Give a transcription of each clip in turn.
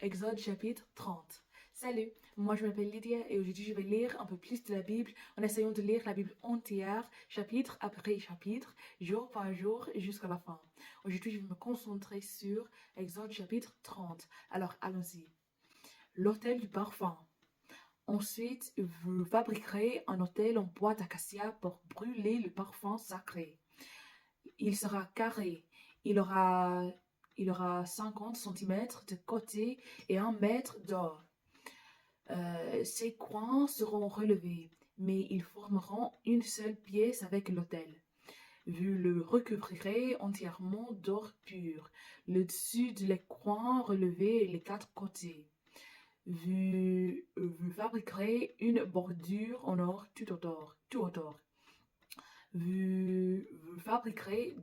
Exode chapitre 30. Salut, moi je m'appelle Lydia et aujourd'hui je vais lire un peu plus de la Bible en essayant de lire la Bible entière, chapitre après chapitre, jour par jour jusqu'à la fin. Aujourd'hui je vais me concentrer sur Exode chapitre 30. Alors allons-y. L'autel du parfum. Ensuite, vous fabriquerez un autel en bois d'acacia pour brûler le parfum sacré. Il sera carré. Il aura, il aura 50 centimètres de côté et 1 mètre d'or. Ces coins seront relevés, mais ils formeront une seule pièce avec l'autel. Vous le recouvrirez entièrement d'or pur, le dessus de les coins relevés et les 4 côtés. Vous fabriquerez une bordure en or tout autour. Vous fabriquerez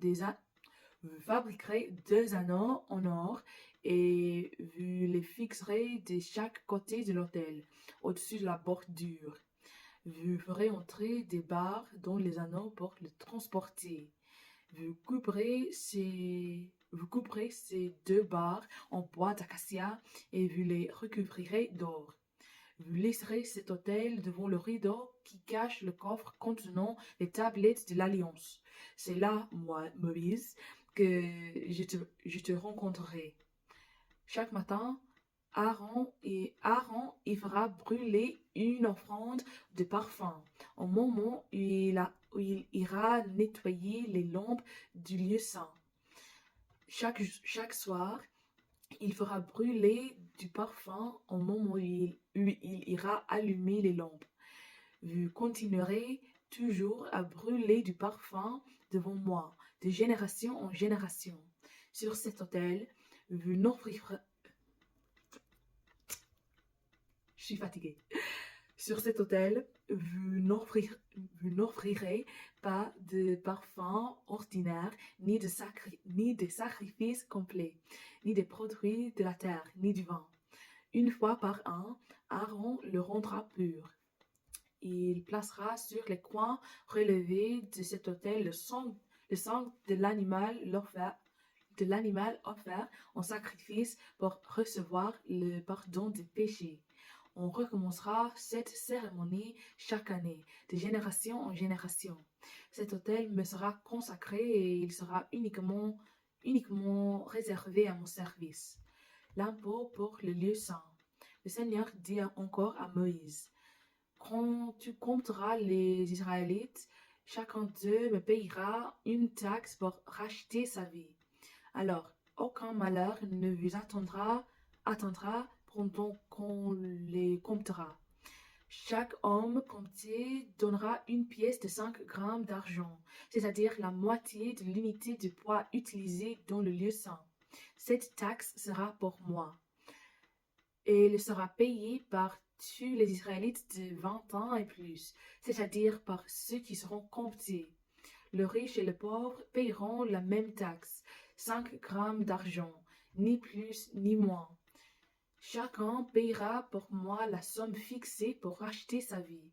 vous fabriquerez 2 anneaux en or et vous les fixerez de chaque côté de l'autel, au-dessus de la bordure. Vous ferez entrer des barres dans les anneaux pour le transporter. Vous couperez ces 2 barres en bois d'acacia et vous les recouvrirez d'or. Vous laisserez cet autel devant le rideau qui cache le coffre contenant les tablettes de l'Alliance. C'est là, moi, Moïse, que je te rencontrerai. Chaque matin, Aaron y fera brûler une offrande de parfum au moment où il ira nettoyer les lampes du lieu saint. Chaque soir, il fera brûler du parfum au moment où il ira allumer les lampes. Vous continuerez toujours à brûler du parfum devant moi, de génération en génération. Sur cet autel, vous n'offrirez... Je suis fatiguée. Sur cet autel, vous n'offrirez pas de parfum ordinaire, ni de sacrifices complets, ni des produits de la terre, ni du vin. Une fois par an, Aaron le rendra pur. Il placera sur les coins relevés de cet autel le sang de l'animal offert en sacrifice pour recevoir le pardon des péchés. On recommencera cette cérémonie chaque année, de génération en génération. Cet autel me sera consacré et il sera uniquement réservé à mon service. L'impôt pour le lieu saint. Le Seigneur dit encore à Moïse, quand tu compteras les Israélites, chacun d'eux me payera une taxe pour racheter sa vie. Alors, aucun malheur ne vous attendra pendant qu'on les comptera. Chaque homme compté donnera une pièce de 5 grammes d'argent, c'est-à-dire la moitié de l'unité de poids utilisée dans le lieu saint. Cette taxe sera pour moi. Et elle sera payée par tous les Israélites de 20 ans et plus, c'est-à-dire par ceux qui seront comptés. Le riche et le pauvre payeront la même taxe, 5 grammes d'argent, ni plus ni moins. Chacun payera pour moi la somme fixée pour racheter sa vie.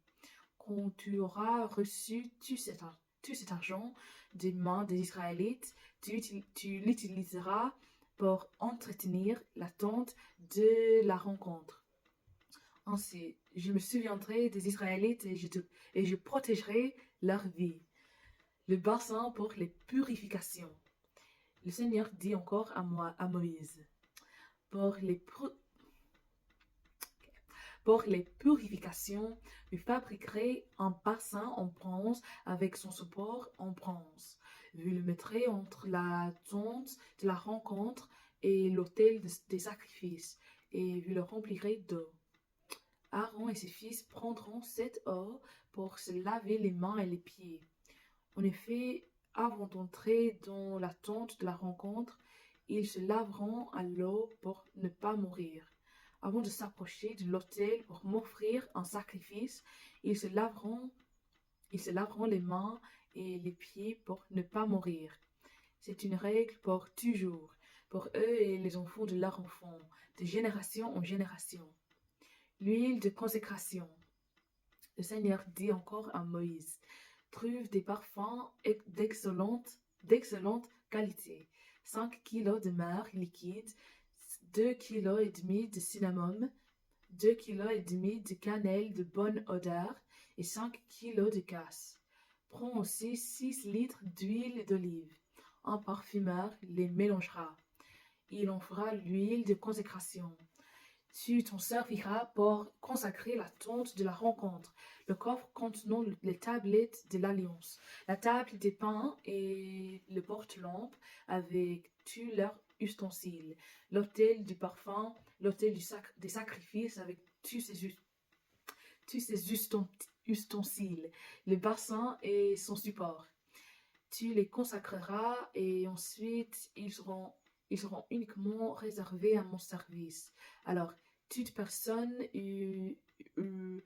Quand tu auras reçu tout cet argent des mains des Israélites, tu l'utiliseras pour entretenir la tente de la rencontre. Ainsi, je me souviendrai des Israélites et je protégerai leur vie. Le bassin pour les purifications. Le Seigneur dit encore à Moïse, pour les purifications, vous fabriquerez un bassin en bronze avec son support en bronze. Vous le mettrez entre la tente de la rencontre et l'autel des sacrifices, et vous le remplirez d'eau. Aaron et ses fils prendront cette eau pour se laver les mains et les pieds. En effet, avant d'entrer dans la tente de la rencontre, ils se laveront à l'eau pour ne pas mourir. Avant de s'approcher de l'autel pour m'offrir un sacrifice, ils se laveront les mains et les pieds pour ne pas mourir. C'est une règle pour toujours, pour eux et les enfants de leurs enfants, de génération en génération. L'huile de consécration. Le Seigneur dit encore à Moïse, trouve des parfums d'excellente qualité, 5 kilos de myrrhe liquide, 2,5 kg de cinnamon, 2,5 kg de cannelle de bonne odeur et 5 kg de casse. Prends aussi 6 litres d'huile d'olive. Un parfumeur les mélangera. Il en fera l'huile de consécration. Tu t'en serviras pour consacrer la tente de la rencontre, le coffre contenant les tablettes de l'alliance, la table des pains et le porte-lampe avec tous leurs ustensiles, l'autel du parfum, l'autel des sacrifices avec tous ses ustensiles, le bassin et son support. Tu les consacreras et ensuite ils seront uniquement réservés à mon service. Alors, toute personne ou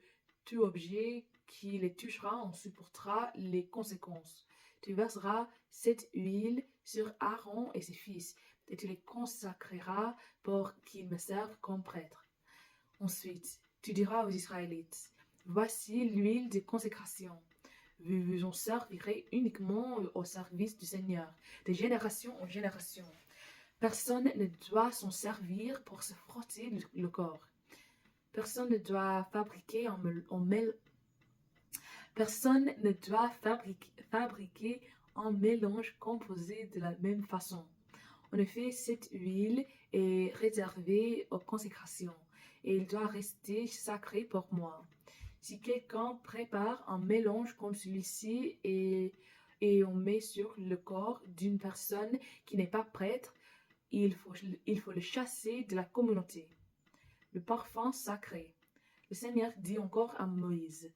tout objet qui les touchera en supportera les conséquences. Tu verseras cette huile sur Aaron et ses fils, et tu les consacreras pour qu'ils me servent comme prêtres. Ensuite, tu diras aux Israélites, voici l'huile de consécration. Vous vous en servirez uniquement au service du Seigneur, de génération en génération. Personne ne doit s'en servir pour se frotter le corps. Personne ne doit fabriquer un mélange composé de la même façon. En effet, cette huile est réservée aux consécrations et il doit rester sacré pour moi. Si quelqu'un prépare un mélange comme celui-ci et on met sur le corps d'une personne qui n'est pas prêtre, il faut le chasser de la communauté. Le parfum sacré. Le Seigneur dit encore à Moïse,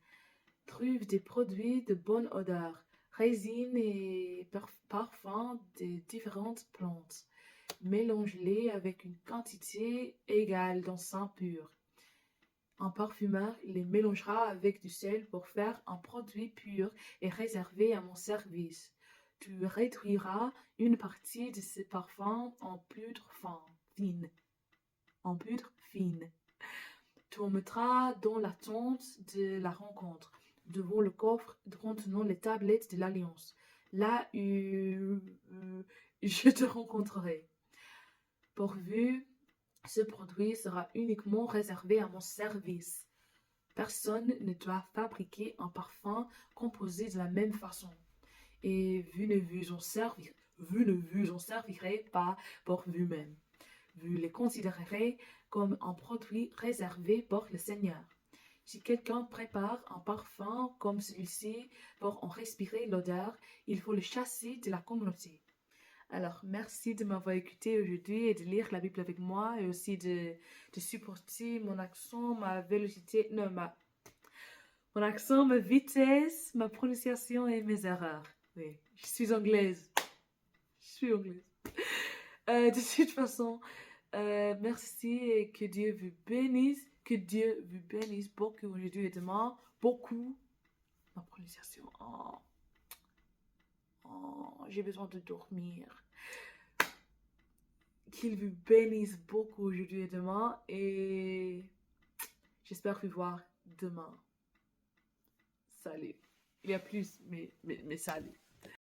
trouve des produits de bonne odeur, résine et parfums de différentes plantes. Mélange-les avec une quantité égale d'encens pur. Un parfumeur les mélangera avec du sel pour faire un produit pur et réservé à mon service. Tu réduiras une partie de ce parfum en poudre fine. Tu en mettras dans la tente de la rencontre, devant le coffre contenant les tablettes de l'alliance, là où je te rencontrerai. Pourvu, ce produit sera uniquement réservé à mon service. Personne ne doit fabriquer un parfum composé de la même façon. Et vous ne vous en servirez pas pour vous-même. Vous les considérerez comme un produit réservé pour le Seigneur. Si quelqu'un prépare un parfum comme celui-ci pour en respirer l'odeur, il faut le chasser de la communauté. Alors, merci de m'avoir écouté aujourd'hui et de lire la Bible avec moi et aussi de supporter mon accent, ma vélocité, mon accent, ma vitesse, ma prononciation et mes erreurs. Oui, je suis anglaise. De toute façon, merci et que Dieu vous bénisse. Que Dieu vous bénisse beaucoup aujourd'hui et demain. Beaucoup. Ma prononciation. J'ai besoin de dormir. Qu'il vous bénisse beaucoup aujourd'hui et demain. Et j'espère vous voir demain. Salut. Il y a plus, mais salut.